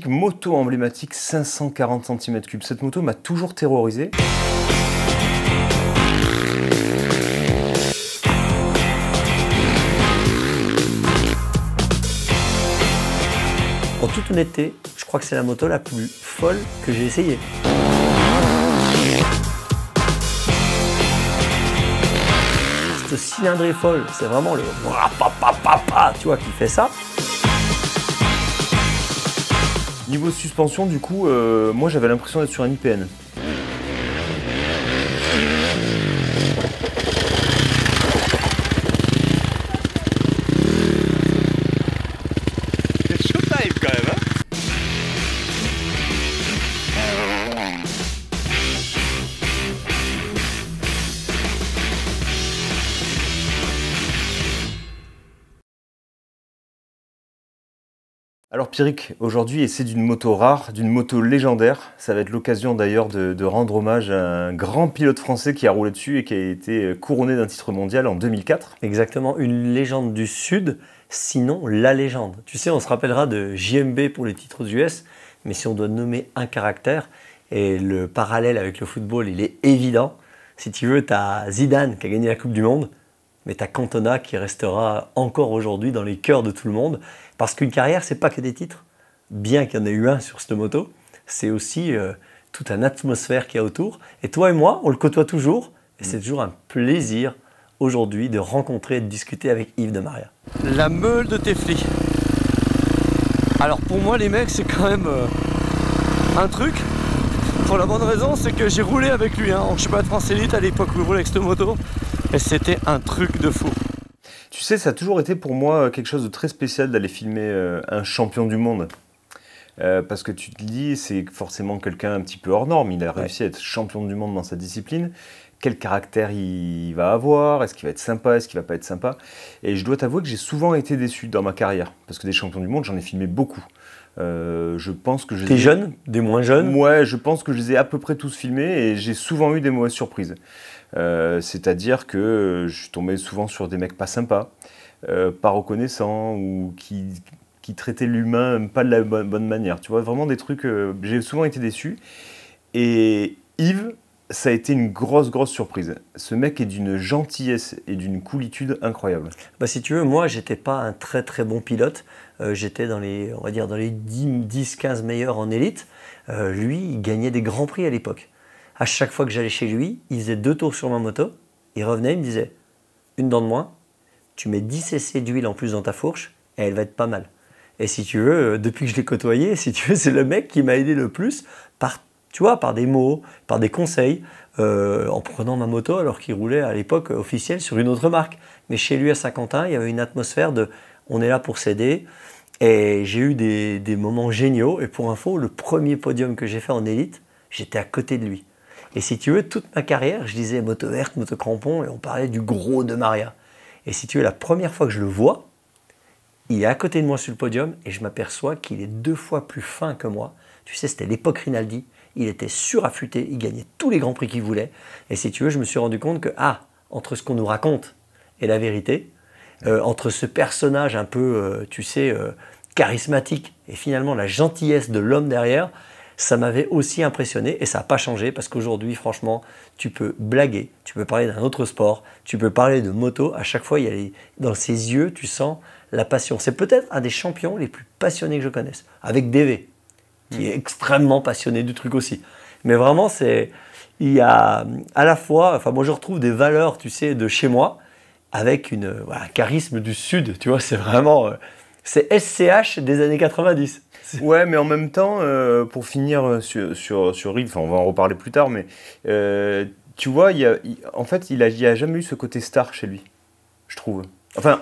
Moto emblématique 540 cm3. Cette moto m'a toujours terrorisé. En toute honnêteté, je crois que c'est la moto la plus folle que j'ai essayée. Cette cylindrée folle, c'est vraiment le tu vois, qui fait ça. Niveau suspension, du coup, moi j'avais l'impression d'être sur un IPN. C'est showtime quand même, hein. Alors Pierrick, aujourd'hui, et c'est d'une moto rare, d'une moto légendaire. Ça va être l'occasion d'ailleurs de rendre hommage à un grand pilote français qui a roulé dessus et qui a été couronné d'un titre mondial en 2004. Exactement, une légende du Sud, sinon la légende. Tu sais, on se rappellera de JMB pour les titres US, mais si on doit nommer un caractère, et le parallèle avec le football, il est évident. Si tu veux, tu as Zidane qui a gagné la Coupe du Monde, mais tu as Cantona qui restera encore aujourd'hui dans les cœurs de tout le monde. Parce qu'une carrière, c'est pas que des titres, bien qu'il y en ait eu un sur cette moto, c'est aussi toute une atmosphère qu'il y a autour. Et toi et moi, on le côtoie toujours, et c'est toujours un plaisir aujourd'hui de rencontrer et de discuter avec Yves de Maria. La meule de Tefli. Alors pour moi les mecs, c'est quand même un truc. Pour la bonne raison, c'est que j'ai roulé avec lui en championnat de France Élite à l'époque où il roulait avec cette moto. Et c'était un truc de fou. Tu sais, ça a toujours été pour moi quelque chose de très spécial d'aller filmer un champion du monde. Parce que tu te dis, c'est forcément quelqu'un un petit peu hors norme. Il a réussi à être champion du monde dans sa discipline. Quel caractère il va avoir? Est-ce qu'il va être sympa? Est-ce qu'il va pas être sympa? Et je dois t'avouer que j'ai souvent été déçu dans ma carrière. Parce que des champions du monde, j'en ai filmé beaucoup. Je pense que Des jeunes, des moins jeunes? Ouais, je pense que je les ai à peu près tous filmés et j'ai souvent eu des mauvaises surprises. C'est-à-dire que je suis tombé souvent sur des mecs pas sympas, pas reconnaissants ou qui traitaient l'humain pas de la bonne manière. Tu vois, vraiment des trucs, j'ai souvent été déçu. Et Yves, ça a été une grosse surprise. Ce mec est d'une gentillesse et d'une coolitude incroyable. Bah, si tu veux, moi, j'étais pas un très bon pilote. J'étais dans les, on va dire, dans les 10-15 meilleurs en élite. Lui, il gagnait des grands prix à l'époque. À chaque fois que j'allais chez lui, il faisait 2 tours sur ma moto. Il revenait, il me disait, une dent de moins, tu mets 10 cc d'huile en plus dans ta fourche et elle va être pas mal. Et si tu veux, depuis que je l'ai côtoyé, si tu veux, c'est le mec qui m'a aidé le plus par, tu vois, par des mots, par des conseils, en prenant ma moto alors qu'il roulait à l'époque officielle sur une autre marque. Mais chez lui à Saint-Quentin, il y avait une atmosphère de on est là pour s'aider. Et j'ai eu des moments géniaux. Et pour info, le premier podium que j'ai fait en élite, j'étais à côté de lui. Et si tu veux, toute ma carrière, je disais moto verte, moto crampon, et on parlait du gros de Maria. Et si tu veux, la première fois que je le vois, il est à côté de moi sur le podium, et je m'aperçois qu'il est 2 fois plus fin que moi. Tu sais, c'était l'époque Rinaldi. Il était suraffûté, il gagnait tous les grands prix qu'il voulait. Et si tu veux, je me suis rendu compte que, entre ce qu'on nous raconte et la vérité, entre ce personnage un peu, tu sais, charismatique, et finalement la gentillesse de l'homme derrière, ça m'avait aussi impressionné et ça n'a pas changé parce qu'aujourd'hui, franchement, tu peux blaguer, tu peux parler d'un autre sport, tu peux parler de moto. À chaque fois, dans ses yeux, tu sens la passion. C'est peut-être un des champions les plus passionnés que je connaisse, avec DV, qui est extrêmement passionné du truc aussi. Mais vraiment, il y a à la fois, enfin moi je retrouve des valeurs, tu sais, de chez moi, avec un charisme du Sud, tu vois, c'est vraiment... c'est SCH des années 90. Ouais, mais en même temps, pour finir sur Yves, enfin, on va en reparler plus tard, mais tu vois, en fait, il a jamais eu ce côté star chez lui, je trouve. Enfin,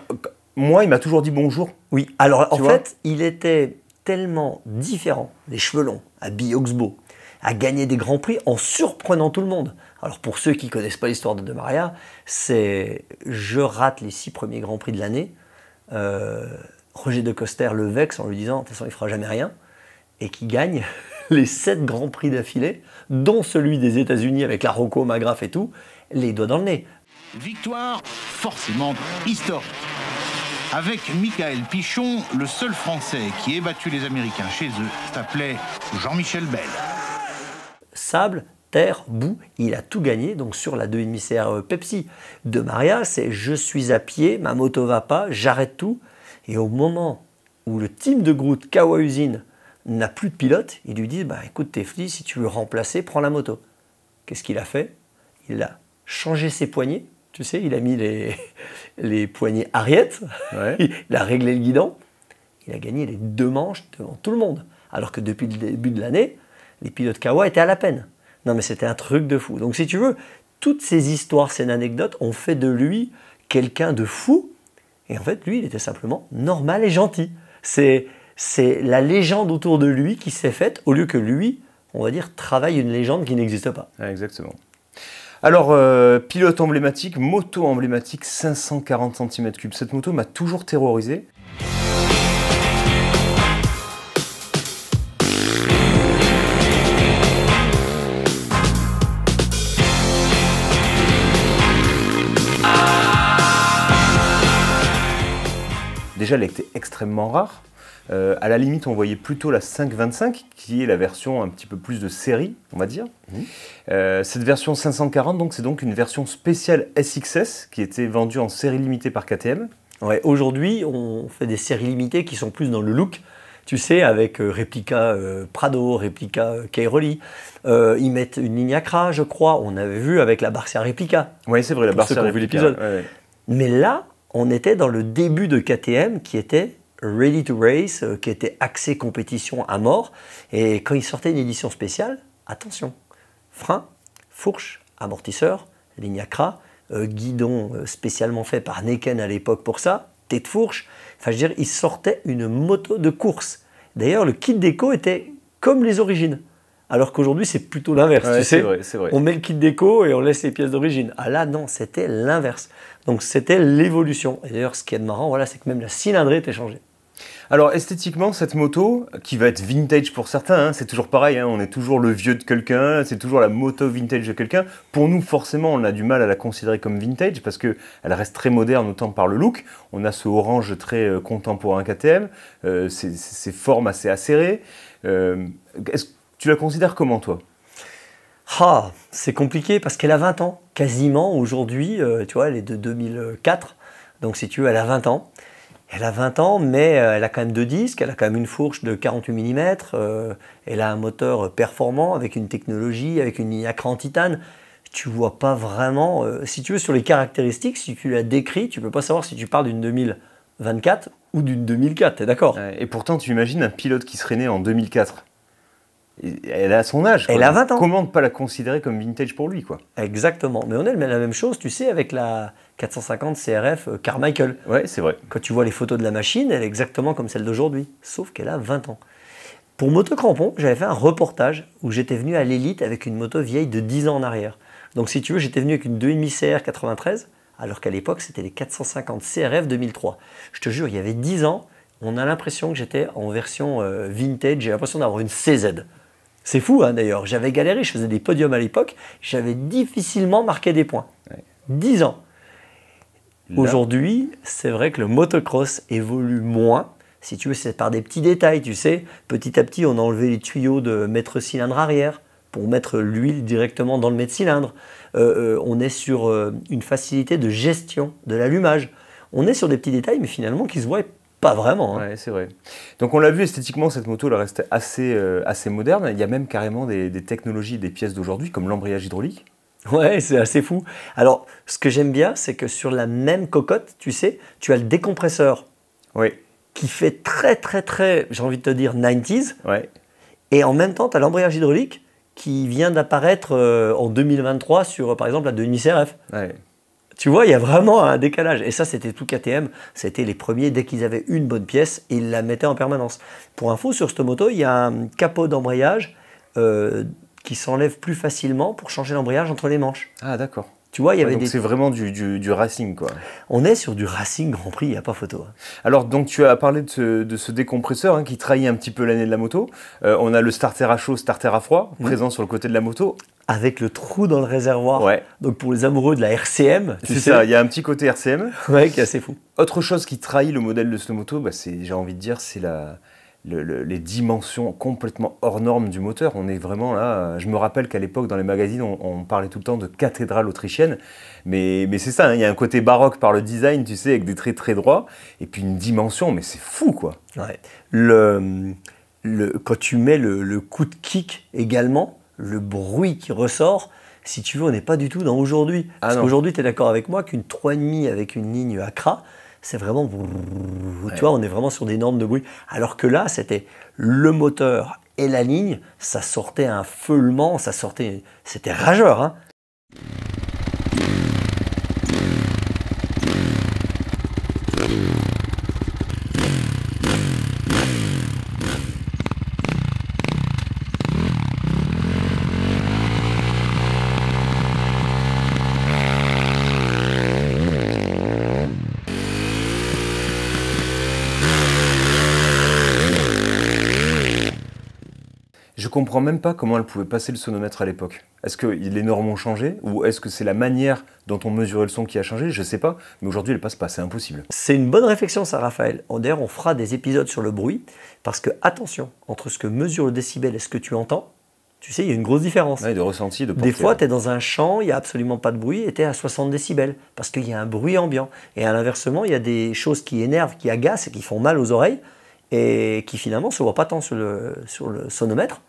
moi, il m'a toujours dit bonjour. Oui, alors en fait, il était tellement différent, les cheveux longs, habillé Oxbow, à gagner des grands prix en surprenant tout le monde. Alors pour ceux qui ne connaissent pas l'histoire de Maria, c'est je rate les 6 premiers grands prix de l'année. Roger de Coster le vexe en lui disant de toute façon il ne fera jamais rien, et qui gagne les 7 grands prix d'affilée, dont celui des États-Unis avec la Rocco, Magraff et tout, les doigts dans le nez. Victoire forcément historique. Avec Michael Pichon, le seul Français qui ait battu les Américains chez eux s'appelait Jean-Michel Bell. Sable, terre, boue, il a tout gagné. Donc sur la 2,5 CR Pepsi de Maria, c'est je suis à pied, ma moto va pas, j'arrête tout. Et au moment où le team de Groot, Kawa Usine, n'a plus de pilote, ils lui disent bah, écoute Tefli, si tu veux remplacer, prends la moto. Qu'est-ce qu'il a fait? Il a changé ses poignées. Tu sais, il a mis les poignées Ariette, Ouais. il a réglé le guidon, il a gagné les 2 manches devant tout le monde. Alors que depuis le début de l'année, les pilotes Kawa étaient à la peine. Non mais c'était un truc de fou. Donc si tu veux, toutes ces histoires, ces anecdotes ont fait de lui quelqu'un de fou. Et en fait, lui, il était simplement normal et gentil. C'est la légende autour de lui qui s'est faite, au lieu que lui, on va dire, travaille une légende qui n'existe pas. Ouais, exactement. Alors, pilote emblématique, moto emblématique, 540 cm3. Cette moto m'a toujours terrorisé. Déjà, elle était extrêmement rare. À la limite, on voyait plutôt la 525, qui est la version un petit peu plus de série, on va dire. Cette version 540, donc, c'est donc une version spéciale SXS qui était vendue en série limitée par KTM. Ouais, aujourd'hui, on fait des séries limitées qui sont plus dans le look, tu sais, avec réplica Prado, réplica Cairoli. Ils mettent une ligne Accra, je crois. On avait vu avec la Barcia réplica. Oui, c'est vrai, la Pour ceux Barcia qui ont vu réplica. l'épisode. Ouais, ouais. Mais là, on était dans le début de KTM qui était ready to race, qui était axé compétition à mort. Et quand ils sortaient une édition spéciale, attention, frein, fourche, amortisseur, ligne Accra, guidon spécialement fait par Neken à l'époque pour ça, tête fourche. Enfin, je veux dire, ils sortaient une moto de course. D'ailleurs, le kit déco était comme les origines. Alors qu'aujourd'hui, c'est plutôt l'inverse. Ouais, tu sais, c'est vrai. on met le kit déco et on laisse les pièces d'origine. Ah là, non, c'était l'inverse. Donc, c'était l'évolution. Et d'ailleurs, ce qui est marrant, voilà, c'est que même la cylindrée était changée. Alors esthétiquement, cette moto, qui va être vintage pour certains, hein, c'est toujours pareil, hein, on est toujours le vieux de quelqu'un, c'est toujours la moto vintage de quelqu'un. Pour nous, forcément, on a du mal à la considérer comme vintage parce qu'elle reste très moderne autant par le look. On a ce orange très contemporain KTM, ces formes assez acérées. Tu la considères comment, toi? Ah, c'est compliqué parce qu'elle a 20 ans, quasiment aujourd'hui. Tu vois, elle est de 2004, donc si tu veux, elle a 20 ans. Elle a 20 ans, mais elle a quand même 2 disques, elle a quand même une fourche de 48 mm, elle a un moteur performant avec une technologie, avec une ligne Accra en titane. Tu vois pas vraiment, si tu veux, sur les caractéristiques, si tu la décris, tu peux pas savoir si tu parles d'une 2024 ou d'une 2004, t'es d'accord? Et pourtant, tu imagines un pilote qui serait né en 2004. Elle a son âge. Elle a 20 ans. Comment ne pas la considérer comme vintage pour lui, quoi? Exactement. Mais on a la même chose, tu sais, avec la 450 CRF Carmichael. Ouais, c'est vrai. Quand tu vois les photos de la machine, elle est exactement comme celle d'aujourd'hui, sauf qu'elle a 20 ans. Pour Moto Crampon, j'avais fait un reportage où j'étais venu à l'élite avec une moto vieille de 10 ans en arrière. Donc si tu veux, j'étais venu avec une 2,5 CR 93, alors qu'à l'époque, c'était les 450 CRF 2003. Je te jure, il y avait 10 ans, on a l'impression que j'étais en version vintage, j'ai l'impression d'avoir une CZ. C'est fou, hein, d'ailleurs. J'avais galéré, je faisais des podiums à l'époque, j'avais difficilement marqué des points. Ouais. 10 ans. Là. Aujourd'hui, c'est vrai que le motocross évolue moins. Si tu veux, c'est par des petits détails, tu sais. Petit à petit, on a enlevé les tuyaux de mètre cylindre arrière pour mettre l'huile directement dans le mètre cylindre. On est sur une facilité de gestion de l'allumage. On est sur des petits détails, mais finalement, qui se voient pas vraiment. Hein. Ouais, c'est vrai. Donc on l'a vu, esthétiquement, cette moto elle reste assez moderne. Il y a même carrément des technologies, des pièces d'aujourd'hui, comme l'embrayage hydraulique. Ouais, c'est assez fou. Alors, ce que j'aime bien, c'est que sur la même cocotte, tu sais, tu as le décompresseur Oui. qui fait très, j'ai envie de te dire, 90s. Ouais. Et en même temps, tu as l'embrayage hydraulique qui vient d'apparaître en 2023 sur, par exemple, la 2,5 CRF. Ouais. Tu vois, il y a vraiment un décalage. Et ça, c'était tout KTM. C'était les premiers, dès qu'ils avaient une bonne pièce, ils la mettaient en permanence. Pour info, sur cette moto, il y a un capot d'embrayage qui s'enlève plus facilement pour changer l'embrayage entre les manches. Ah, d'accord. Tu vois, il y avait donc c'est vraiment du racing, quoi. On est sur du Racing Grand Prix, il n'y a pas photo. Alors, donc tu as parlé de ce décompresseur qui trahit un petit peu l'année de la moto. On a le starter à chaud, starter à froid, présent sur le côté de la moto. avec le trou dans le réservoir. Ouais. Donc pour les amoureux de la RCM, C'est ça, il y a un petit côté RCM. Ouais, qui est assez fou. Autre chose qui trahit le modèle de cette moto, bah, j'ai envie de dire, c'est les dimensions complètement hors normes du moteur. On est vraiment là. Je me rappelle qu'à l'époque, dans les magazines, on parlait tout le temps de cathédrale autrichienne. Mais c'est ça, hein, il y a un côté baroque par le design, tu sais, avec des traits très droits. Et puis une dimension, mais c'est fou, quoi. Ouais. Quand tu mets le coup de kick également, le bruit qui ressort, si tu veux, on n'est pas du tout dans aujourd'hui. Parce qu'aujourd'hui, tu es d'accord avec moi qu'une 3,5 avec une ligne Accra, c'est vraiment... Tu vois, on est vraiment sur des normes de bruit. Alors que là, c'était le moteur et la ligne, ça sortait un feulement, c'était rageur. Hein. Je comprends même pas comment elle pouvait passer le sonomètre à l'époque. Est-ce que les normes ont changé ou est-ce que c'est la manière dont on mesurait le son qui a changé? Je sais pas, mais aujourd'hui elle passe pas, c'est impossible. C'est une bonne réflexion ça, Raphaël. D'ailleurs, on fera des épisodes sur le bruit parce que attention, entre ce que mesure le décibel et ce que tu entends, tu sais, il y a une grosse différence. Ouais, de ressenti, de portée. Des fois, tu es dans un champ, il n'y a absolument pas de bruit et tu es à 60 décibels parce qu'il y a un bruit ambiant. Et à l'inversement, il y a des choses qui énervent, qui agacent et qui font mal aux oreilles et qui finalement ne se voient pas tant sur le sonomètre.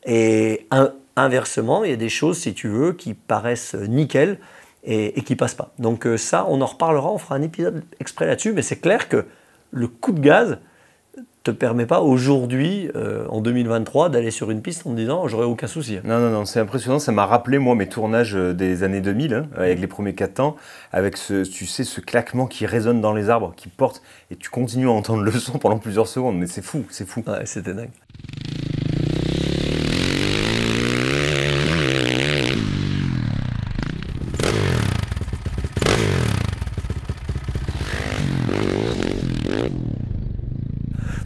Et inversement, il y a des choses, si tu veux, qui paraissent nickel et qui passent pas. Donc ça, on en reparlera, on fera un épisode exprès là-dessus, mais c'est clair que le coup de gaz te permet pas aujourd'hui, en 2023, d'aller sur une piste en te disant « j'aurai aucun souci ». Non, c'est impressionnant, ça m'a rappelé moi mes tournages des années 2000, hein, avec les premiers 4 temps, avec ce claquement qui résonne dans les arbres, qui porte, et tu continues à entendre le son pendant plusieurs secondes, mais c'est fou, c'est fou. Ouais, c'était dingue.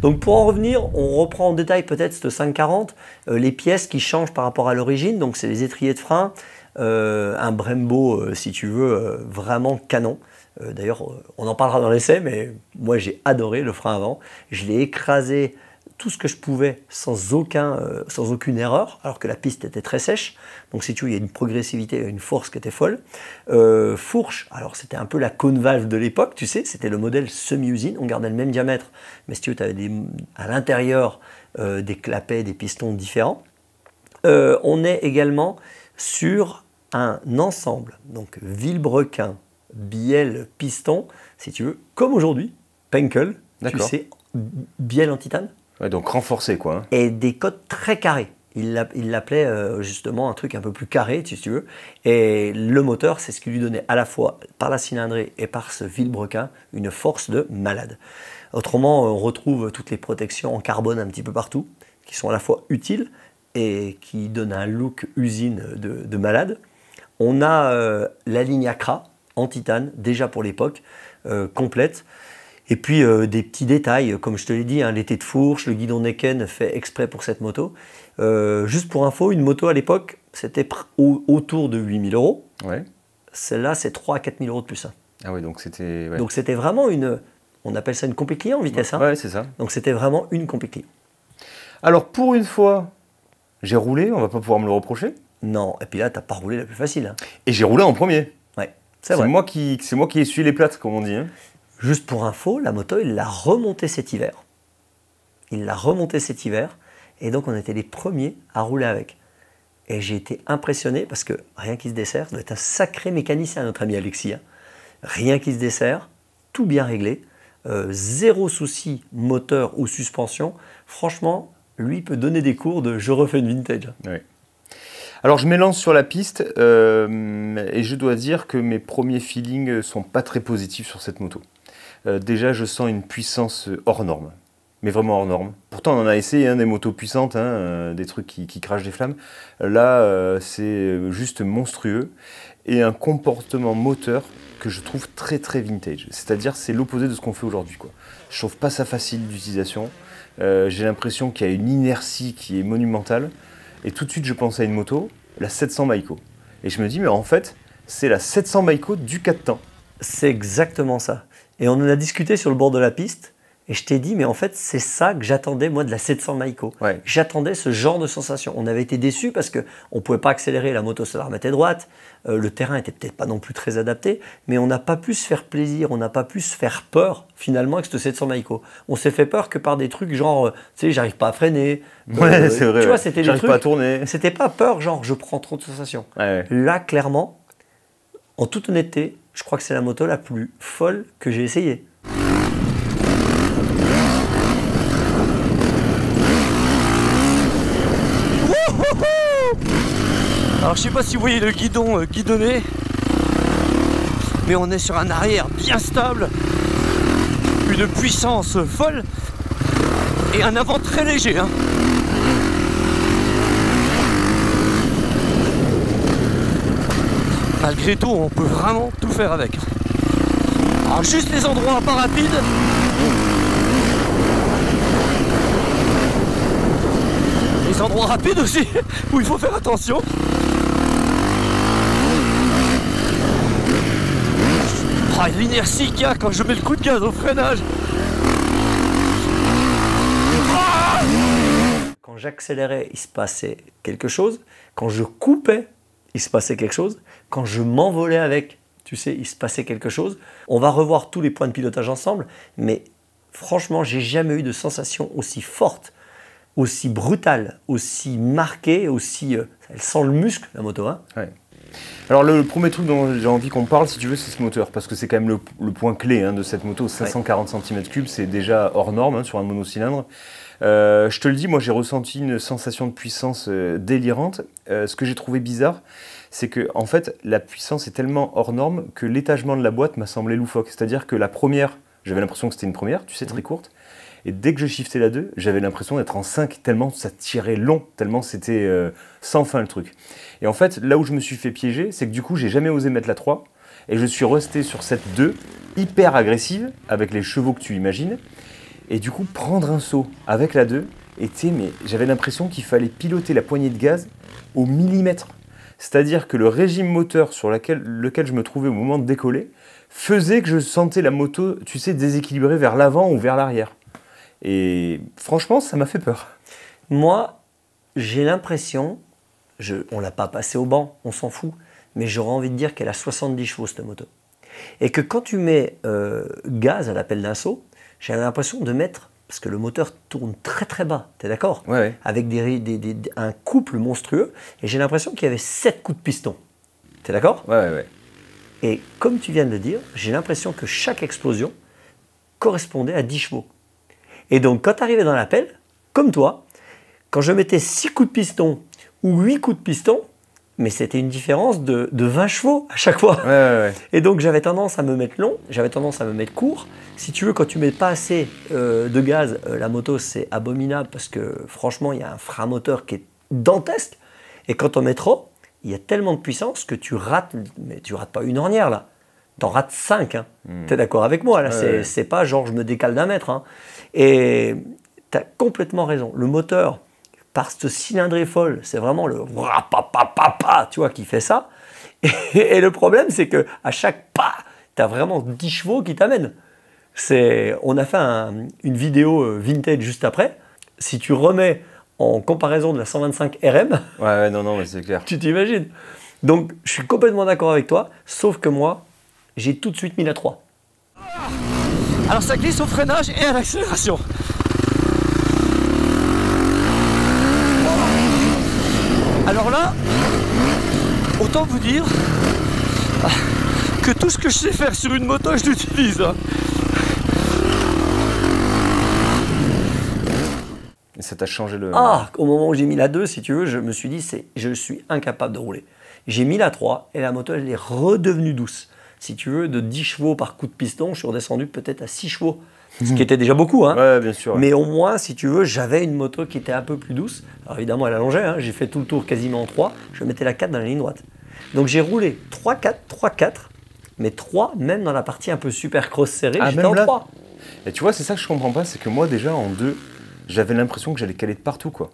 Donc pour en revenir, on reprend en détail peut-être cette 540, les pièces qui changent par rapport à l'origine, donc c'est les étriers de frein, un Brembo si tu veux, vraiment canon. D'ailleurs on en parlera dans l'essai, mais moi j'ai adoré le frein avant, je l'ai écrasé tout ce que je pouvais sans aucune erreur, alors que la piste était très sèche. Donc si tu veux, il y a une progressivité, une force qui était folle. Fourche, alors c'était un peu la cône valve de l'époque, tu sais, c'était le modèle semi-usine, on gardait le même diamètre, mais si tu veux, tu avais à l'intérieur des clapets, des pistons différents. On est également sur un ensemble, donc vilebrequin, bielle, piston, si tu veux, comme aujourd'hui, Penkel, tu sais, bielle en titane. Ouais, donc renforcé quoi. Hein. Et des codes très carrés. Il l'appelait justement un truc un peu plus carré, si tu veux. Et le moteur, c'est ce qui lui donnait à la fois par la cylindrée et par ce vilebrequin une force de malade. Autrement, on retrouve toutes les protections en carbone un petit peu partout, qui sont à la fois utiles et qui donnent un look usine de malade. On a la ligne Accra en titane, déjà pour l'époque, complète. Et puis des petits détails, comme je te l'ai dit, hein, l'été de fourche, le guidon Necken fait exprès pour cette moto. Juste pour info, une moto à l'époque, c'était autour de 8 000 euros. Ouais. Celle-là, c'est 3 à 4 000 euros de plus. Hein. Ah oui, donc c'était... Ouais. Donc c'était vraiment on appelle ça une compé client en vitesse. Hein. Ouais, c'est ça. Donc c'était vraiment une compé client. Alors pour une fois, j'ai roulé, on va pas pouvoir me le reprocher. Non, et puis là, tu n'as pas roulé la plus facile. Hein. Et j'ai roulé en premier. Ouais, c'est vrai. C'est moi qui essuie les plates, comme on dit. Hein. Juste pour info, la moto, il l'a remontée cet hiver. Et donc on était les premiers à rouler avec. Et j'ai été impressionné parce que rien qui se dessert, ça doit être un sacré mécanicien, notre ami Alexis. Hein. Rien qui se dessert, tout bien réglé, zéro souci moteur ou suspension. Franchement, lui peut donner des cours de je refais une vintage. Oui. Alors je m'élance sur la piste et je dois dire que mes premiers feelings sont pas très positifs sur cette moto. Déjà je sens une puissance hors norme, mais vraiment hors norme. Pourtant on en a essayé hein, des motos puissantes, hein, des trucs qui crachent des flammes. Là c'est juste monstrueux et un comportement moteur que je trouve très très vintage. C'est-à-dire c'est l'opposé de ce qu'on fait aujourd'hui. Je trouve pas ça facile d'utilisation. J'ai l'impression qu'il y a une inertie qui est monumentale. Et tout de suite, je pense à une moto la 700 Maiko. Et je me dis, mais en fait, c'est la 700 Maiko du 4 temps. C'est exactement ça. Et on en a discuté sur le bord de la piste. Et je t'ai dit, mais en fait, c'est ça que j'attendais, moi, de la 700 Maiko. Ouais. J'attendais ce genre de sensation. On avait été déçus parce qu'on ne pouvait pas accélérer, la moto se la remettait droite, le terrain n'était peut-être pas non plus très adapté, mais on n'a pas pu se faire plaisir, on n'a pas pu se faire peur, finalement, avec cette 700 Maiko. On s'est fait peur que par des trucs genre, tu sais, j'arrive pas à freiner. Ouais, c'est vrai. Tu vois, c'était des j'arrive trucs, pas à tourner. c'était pas peur, genre, je prends trop de sensations. Ouais. Là, clairement, en toute honnêteté, je crois que c'est la moto la plus folle que j'ai essayée. Alors je sais pas si vous voyez le guidon guidonné, mais on est sur un arrière bien stable, une puissance folle et un avant très léger. Hein. Malgré tout, on peut vraiment tout faire avec. Alors juste les endroits pas rapides. Les endroits rapides aussi, où il faut faire attention. Oh, l'inertie qu'il y a quand je mets le coup de gaz au freinage. Quand j'accélérais, il se passait quelque chose. Quand je coupais, il se passait quelque chose. Quand je m'envolais avec, tu sais, il se passait quelque chose. On va revoir tous les points de pilotage ensemble, mais franchement, j'ai jamais eu de sensation aussi forte, aussi brutale, aussi marquée, aussi... elle sent le muscle, la moto. Hein. Ouais. Alors le premier truc dont j'ai envie qu'on parle, si tu veux, c'est ce moteur, parce que c'est quand même le point clé hein, de cette moto. 540 cm3, c'est déjà hors norme hein, sur un monocylindre. Je te le dis, moi j'ai ressenti une sensation de puissance délirante. Ce que j'ai trouvé bizarre, c'est que en fait, la puissance est tellement hors norme que l'étagement de la boîte m'a semblé loufoque. C'est-à-dire que la première, j'avais l'impression que c'était une première, tu sais, très courte. Et dès que je shiftais la 2, j'avais l'impression d'être en 5, tellement ça tirait long, tellement c'était sans fin le truc. Et en fait, là où je me suis fait piéger, c'est que du coup, j'ai jamais osé mettre la 3, et je suis resté sur cette 2, hyper agressive, avec les chevaux que tu imagines, et du coup, prendre un saut avec la 2, et mais j'avais l'impression qu'il fallait piloter la poignée de gaz au millimètre. C'est-à-dire que le régime moteur sur lequel je me trouvais au moment de décoller, faisait que je sentais la moto, tu sais, déséquilibrée vers l'avant ou vers l'arrière. Et franchement, ça m'a fait peur. Moi, j'ai l'impression, on ne l'a pas passé au banc, on s'en fout, mais j'aurais envie de dire qu'elle a 70 chevaux cette moto. Et que quand tu mets gaz à l'appel d'un saut, j'ai l'impression de mettre, parce que le moteur tourne très très bas, tu es d'accord? Ouais. Avec un couple monstrueux, et j'ai l'impression qu'il y avait 7 coups de piston. Tu es d'accord? Ouais. Et comme tu viens de le dire, j'ai l'impression que chaque explosion correspondait à 10 chevaux. Et donc, quand tu arrivais dans l'appel, comme toi, quand je mettais 6 coups de piston ou 8 coups de piston, mais c'était une différence de 20 chevaux à chaque fois. Ouais. Et donc, j'avais tendance à me mettre long, j'avais tendance à me mettre court. Si tu veux, quand tu mets pas assez de gaz, la moto, c'est abominable parce que franchement, il y a un frein moteur qui est dantesque. Et quand on met trop, il y a tellement de puissance que tu rates, mais tu rates pas une ornière là. T'en rates 5. Hein. Tu es d'accord avec moi là? C'est pas genre je me décale d'un mètre. Hein. Et tu as complètement raison. Le moteur, par cette cylindrée folle, c'est vraiment le rapapapapa, tu vois, qui fait ça. Et le problème, c'est qu'à chaque pas, tu as vraiment 10 chevaux qui t'amènent. On a fait une vidéo vintage juste après. Si tu remets en comparaison de la 125 RM, Ouais, non, mais c'est clair. tu t'imagines. Donc, je suis complètement d'accord avec toi, sauf que moi, j'ai tout de suite mis la 3. Alors ça glisse au freinage et à l'accélération. Alors là, autant vous dire que tout ce que je sais faire sur une moto, je l'utilise. Hein. Et ça t'a changé le... Au moment où j'ai mis la 2, si tu veux, je me suis dit, je suis incapable de rouler. J'ai mis la 3 et la moto, elle est redevenue douce. Si tu veux, de 10 chevaux par coup de piston, je suis redescendu peut-être à 6 chevaux. Ce qui était déjà beaucoup. Hein. Ouais, bien sûr. Ouais. Mais au moins, si tu veux, j'avais une moto qui était un peu plus douce. Alors évidemment, elle allongeait. Hein. J'ai fait tout le tour quasiment en 3. Je mettais la 4 dans la ligne droite. Donc j'ai roulé 3-4, 3-4. Mais 3, même dans la partie un peu super cross serrée, j'étais en 3. Et tu vois, c'est ça que je comprends pas. C'est que moi, déjà, en 2, j'avais l'impression que j'allais caler de partout, quoi.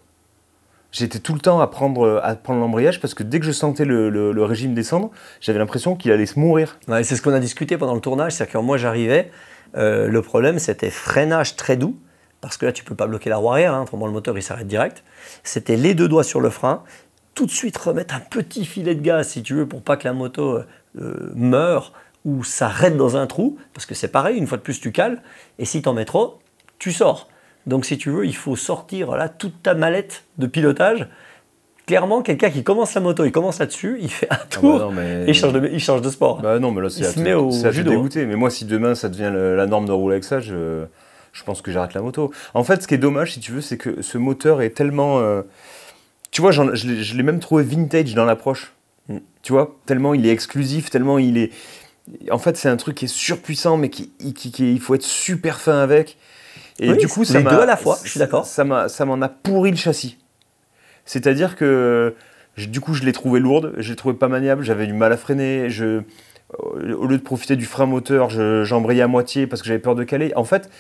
J'étais tout le temps à prendre l'embrayage parce que dès que je sentais le régime descendre, j'avais l'impression qu'il allait se mourir. Ouais, c'est ce qu'on a discuté pendant le tournage, c'est-à-dire que quand moi j'arrivais, le problème c'était freinage très doux, parce que là tu peux pas bloquer la roue arrière, hein, autrement le moteur il s'arrête direct. C'était les 2 doigts sur le frein, tout de suite remettre un petit filet de gaz si tu veux pour pas que la moto meure ou s'arrête dans un trou, parce que c'est pareil, une fois de plus tu cales, et si t'en mets trop, tu sors. Donc si tu veux, il faut sortir là toute ta mallette de pilotage. Clairement, quelqu'un qui commence la moto, il commence là-dessus, il fait un tour, non, mais... et il change de sport. Bah non, mais là c'est à te dégoûter. Mais moi, si demain ça devient la norme de rouler avec ça, je pense que j'arrête la moto. En fait, ce qui est dommage, si tu veux, c'est que ce moteur est tellement... Tu vois, je l'ai même trouvé vintage dans l'approche. Tu vois, tellement il est exclusif, tellement il est... En fait, c'est un truc qui est surpuissant, mais il faut être super fin avec. Et oui, du coup, les deux à la fois, je suis d'accord. Ça m'en a pourri le châssis. C'est-à-dire que du coup, je l'ai trouvé lourde, je l'ai trouvé pas maniable, j'avais du mal à freiner. Au lieu de profiter du frein moteur, j'embrayais à moitié parce que j'avais peur de caler. En fait,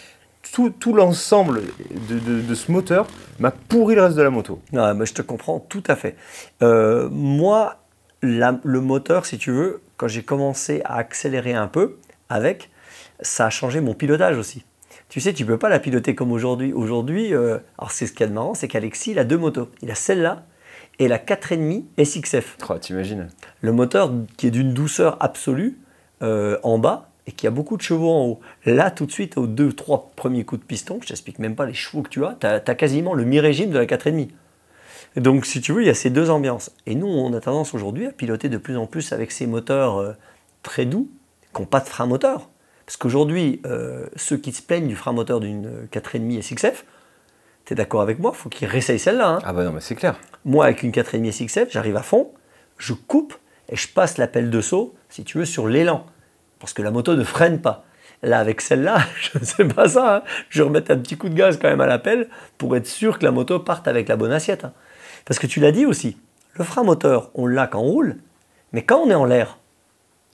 tout l'ensemble de ce moteur m'a pourri le reste de la moto. Ouais, mais je te comprends tout à fait. Moi, le moteur, si tu veux, quand j'ai commencé à accélérer un peu avec, ça a changé mon pilotage aussi. Tu sais, tu ne peux pas la piloter comme aujourd'hui. Aujourd'hui, alors c'est ce qu'il y a de marrant, c'est qu'Alexis, il a 2 motos. Il a celle-là et la 4,5 SXF. Oh, t'imagines. Le moteur qui est d'une douceur absolue en bas et qui a beaucoup de chevaux en haut. Là, tout de suite, aux 2-3 premiers coups de piston, je t'explique même pas les chevaux que tu as, tu as quasiment le mi-régime de la 4,5. Donc, si tu veux, il y a ces 2 ambiances. Et nous, on a tendance aujourd'hui à piloter de plus en plus avec ces moteurs très doux, qui n'ont pas de frein moteur. Parce qu'aujourd'hui, ceux qui se plaignent du frein moteur d'une 4,5 SXF, tu es d'accord avec moi, il faut qu'ils réessayent celle-là. Hein. Ah bah non, mais c'est clair. Moi, avec une 4,5 SXF, j'arrive à fond, je coupe et je passe la pelle de saut, si tu veux, sur l'élan. Parce que la moto ne freine pas. Là, avec celle-là, je ne sais pas ça. Hein. Je vais remettre un petit coup de gaz quand même à la pelle pour être sûr que la moto parte avec la bonne assiette. Hein. Parce que tu l'as dit aussi, le frein moteur, on l'a quand on roule, mais quand on est en l'air,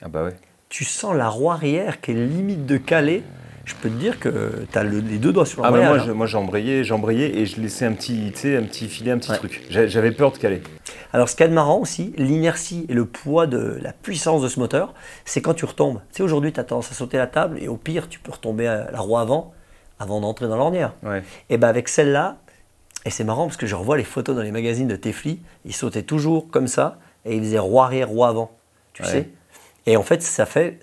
ah bah ouais. Tu sens la roue arrière qui est limite de caler. Je peux te dire que tu as les 2 doigts sur l'embrayage. Ah bah moi j'embrayais et je laissais un petit filet, un petit truc. J'avais peur de caler. Alors ce qu'il y a de marrant aussi, l'inertie et le poids de la puissance de ce moteur, c'est quand tu retombes. Tu sais, aujourd'hui tu as tendance à sauter la table et au pire tu peux retomber à la roue avant d'entrer dans l'ornière. Ouais. Et bien avec celle-là, et c'est marrant parce que je revois les photos dans les magazines de Tefli, ils sautaient toujours comme ça et ils faisaient roue arrière, roue avant. Tu sais. Et en fait,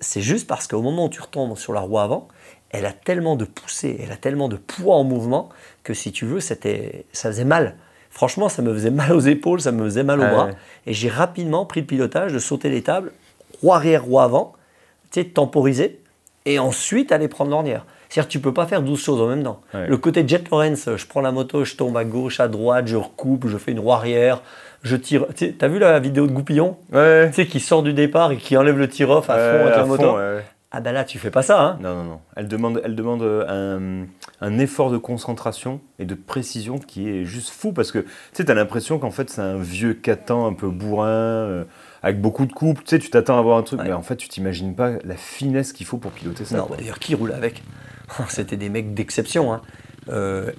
c'est juste parce qu'au moment où tu retombes sur la roue avant, elle a tellement de poussée, elle a tellement de poids en mouvement que si tu veux, ça faisait mal. Franchement, ça me faisait mal aux épaules, ça me faisait mal aux bras. Ouais. Et j'ai rapidement pris le pilotage de sauter les tables, roue arrière, roue avant, tu sais, temporiser, et ensuite aller prendre l'ornière. C'est-à-dire que tu ne peux pas faire 12 choses en même temps. Ouais. Le côté Jet Lawrence, je prends la moto, je tombe à gauche, à droite, je recoupe, je fais une roue arrière, je tire. Tu as vu la vidéo de Goupillon? Ouais. Tu sais, qui sort du départ et qui enlève le tir-off à fond avec la moto. Ouais. Ah ben là, tu fais pas ça. Hein. Non. Elle demande un effort de concentration et de précision qui est juste fou parce que tu as l'impression qu'en fait, c'est un vieux catan un peu bourrin, avec beaucoup de couple. Tu sais, tu t'attends à voir un truc, mais en fait, tu t'imagines pas la finesse qu'il faut pour piloter ça. Non, d'ailleurs, qui roule avec? C'était des mecs d'exception. Hein.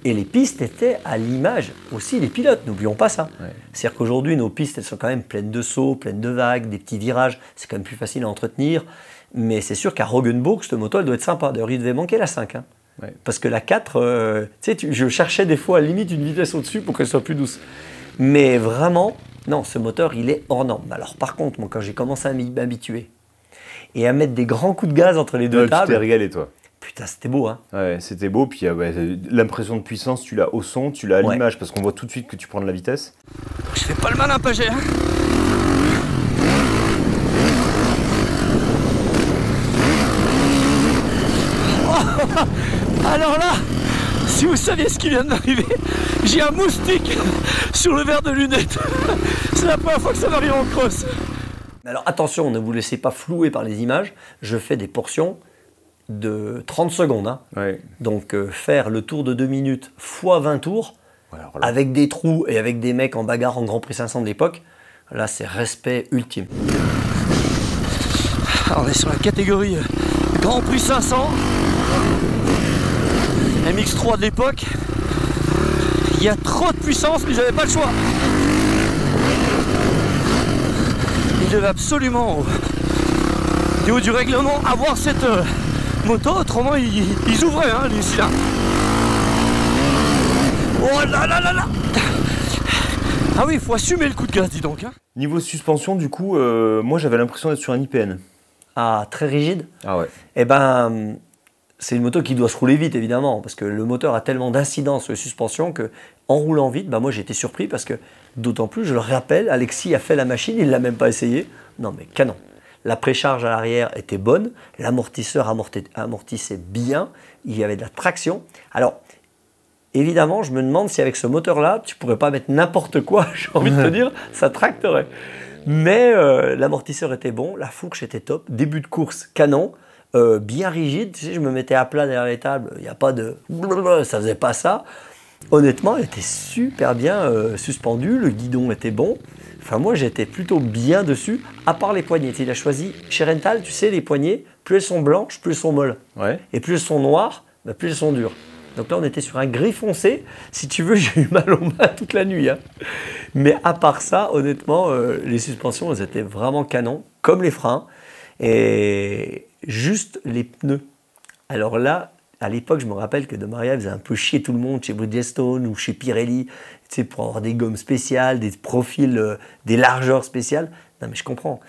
Et les pistes étaient à l'image aussi des pilotes, n'oublions pas ça. Ouais. C'est-à-dire qu'aujourd'hui, nos pistes, elles sont quand même pleines de sauts, pleines de vagues, des petits virages. C'est quand même plus facile à entretenir. Mais c'est sûr qu'à Roggenburg, cette moto, elle doit être sympa. D'ailleurs, il devait manquer la 5. Hein. Ouais. Parce que la 4, je cherchais des fois à limite une vitesse au-dessus pour qu'elle soit plus douce. Mais vraiment, non, ce moteur, il est hors norme. Alors par contre, moi, quand j'ai commencé à m'habituer et à mettre des grands coups de gaz entre les deux tables... Tu t'es régalé, toi. Putain, c'était beau, hein. Ouais, c'était beau, puis l'impression de puissance, tu l'as au son, tu l'as à l'image, parce qu'on voit tout de suite que tu prends de la vitesse. Je fais pas le malin, Pagé, hein. Oh, alors là, si vous saviez ce qui vient de m'arriver, j'ai un moustique sur le verre de lunettes. C'est la première fois que ça m'arrive en cross. Alors attention, ne vous laissez pas flouer par les images, je fais des portions de 30 secondes. Hein. Ouais. Donc faire le tour de 2 minutes fois 20 tours, avec des trous et avec des mecs en bagarre en Grand Prix 500 de l'époque, là c'est respect ultime. Alors, on est sur la catégorie Grand Prix 500, MX3 de l'époque. Il y a trop de puissance, mais j'avais pas le choix. Il devait absolument, du haut du règlement, avoir cette moto, autrement ils ouvraient hein, les cylindres. Oh là là là là. Ah oui, il faut assumer le coup de gaz, dis donc. Hein. Niveau suspension, du coup, moi j'avais l'impression d'être sur un IPN. Ah, très rigide. Ah ouais. Eh ben, c'est une moto qui doit se rouler vite, évidemment, parce que le moteur a tellement d'incidence sur les suspensions que, en roulant vite, bah moi j'ai été surpris parce que, d'autant plus, je le rappelle, Alexis a fait la machine, il ne l'a même pas essayé. Non mais canon. La précharge à l'arrière était bonne, l'amortisseur amortissait bien, il y avait de la traction. Alors, évidemment, je me demande si avec ce moteur-là, tu ne pourrais pas mettre n'importe quoi, j'ai envie de te dire, ça tracterait. Mais l'amortisseur était bon, la fourche était top, début de course canon, bien rigide. Tu sais, je me mettais à plat derrière les tables, il n'y a pas de... ça faisait pas ça. Honnêtement, elle était super bien suspendue, le guidon était bon. Enfin, moi, j'étais plutôt bien dessus, à part les poignées. Il a choisi chez Rental, tu sais, les poignées, plus elles sont blanches, plus elles sont molles. Ouais. Et plus elles sont noires, bah, plus elles sont dures. Donc là, on était sur un gris foncé. Si tu veux, j'ai eu mal aux mains toute la nuit. Hein. Mais à part ça, honnêtement, les suspensions, elles étaient vraiment canon, comme les freins. Et juste les pneus. Alors là, à l'époque, je me rappelle que De Maria faisait un peu chier tout le monde chez Bridgestone ou chez Pirelli, tu sais, pour avoir des gommes spéciales, des profils, des largeurs spéciales. Non, mais je comprends.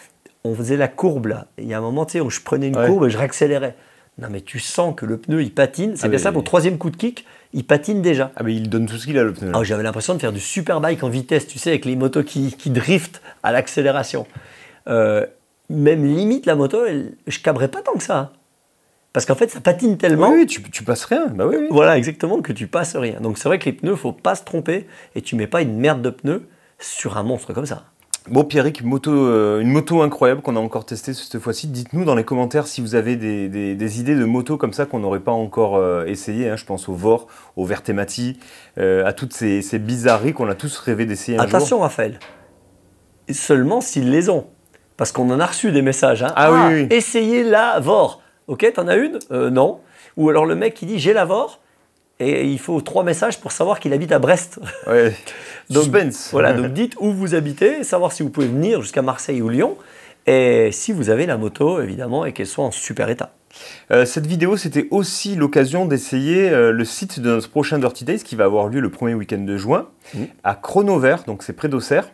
On faisait la courbe là. Il y a un moment, tu sais, où je prenais une courbe et je réaccélérais. Non, mais tu sens que le pneu, il patine. C'est bien ça, mon troisième coup de kick, il patine déjà. Ah, mais il donne tout ce qu'il a, le pneu. Ah, j'avais l'impression de faire du superbike en vitesse, tu sais, avec les motos qui driftent à l'accélération. Même limite, la moto, je cabrais pas tant que ça. Parce qu'en fait, ça patine tellement. Oui, tu passes rien. Bah oui. Voilà, exactement, que tu passes rien. Donc c'est vrai que les pneus, faut pas se tromper et tu mets pas une merde de pneus sur un monstre comme ça. Bon, Pierrick, une moto incroyable qu'on a encore testée cette fois-ci. Dites-nous dans les commentaires si vous avez des idées de motos comme ça qu'on n'aurait pas encore essayé. Hein. Je pense au VOR, au Vertemati, à toutes ces bizarreries qu'on a tous rêvé d'essayer un jour. Attention, Raphaël. Seulement s'ils les ont. Parce qu'on en a reçu des messages. Hein. Ah oui. Essayez la VOR. Ok, t'en as une? Non. Ou alors le mec qui dit j'ai la VOR et il faut 3 messages pour savoir qu'il habite à Brest. Ouais. Donc, suspense. Voilà, donc dites où vous habitez, savoir si vous pouvez venir jusqu'à Marseille ou Lyon et si vous avez la moto évidemment et qu'elle soit en super état. Cette vidéo, c'était aussi l'occasion d'essayer le site de notre prochain Dirty Days qui va avoir lieu le premier week-end de juin à Chronovert, donc c'est près d'Auxerre.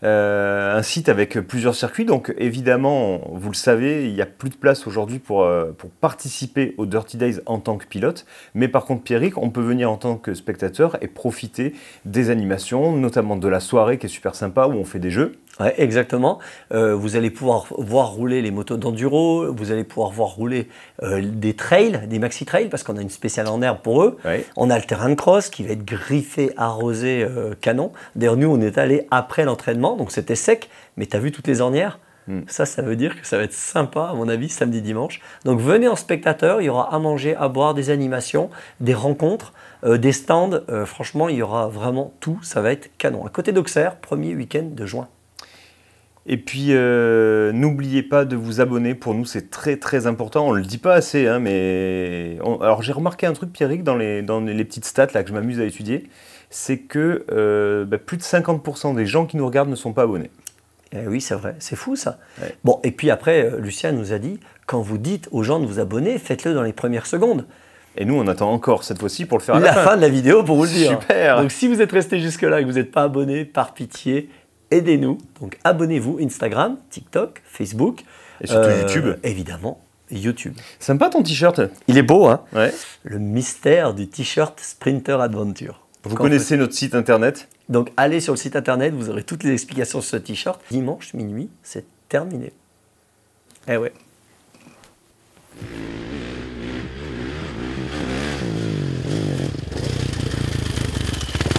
Un site avec plusieurs circuits, donc évidemment, vous le savez, il n'y a plus de place aujourd'hui pour participer aux Dirty Days en tant que pilote, mais par contre, Pierrick, on peut venir en tant que spectateur et profiter des animations, notamment de la soirée qui est super sympa où on fait des jeux. Ouais, exactement. Vous allez pouvoir voir rouler les motos d'enduro, vous allez pouvoir voir rouler des trails, des maxi-trails, parce qu'on a une spéciale en herbe pour eux. Ouais. On a le terrain de cross qui va être griffé, arrosé, canon. D'ailleurs, nous, on est allé après l'entraînement, donc c'était sec, mais tu as vu toutes les ornières? Ça veut dire que ça va être sympa, à mon avis, samedi, dimanche. Donc venez en spectateur, il y aura à manger, à boire, des animations, des rencontres, des stands. Franchement, il y aura vraiment tout, ça va être canon. À côté d'Auxerre, premier week-end de juin. Et puis, n'oubliez pas de vous abonner. Pour nous, c'est très très important. On ne le dit pas assez, hein, mais... Alors, j'ai remarqué un truc, Pierrick, dans les petites stats là, que je m'amuse à étudier. C'est que plus de 50% des gens qui nous regardent ne sont pas abonnés. Eh oui, c'est vrai. C'est fou, ça. Ouais. Bon, et puis après, Lucien nous a dit, quand vous dites aux gens de vous abonner, faites-le dans les premières secondes. Et nous, on attend encore cette fois-ci pour le faire à la fin de la vidéo pour vous le dire. Super. Donc, si vous êtes resté jusque-là et que vous n'êtes pas abonné, par pitié, aidez-nous. Donc, abonnez-vous Instagram, TikTok, Facebook. Et surtout YouTube. Évidemment, YouTube. Sympa ton t-shirt. Il est beau, hein? Ouais. Le mystère du t-shirt Sprinter Adventure. Vous connaissez notre site internet? Donc, allez sur le site internet, vous aurez toutes les explications sur ce t-shirt. Dimanche minuit, c'est terminé. Eh ouais.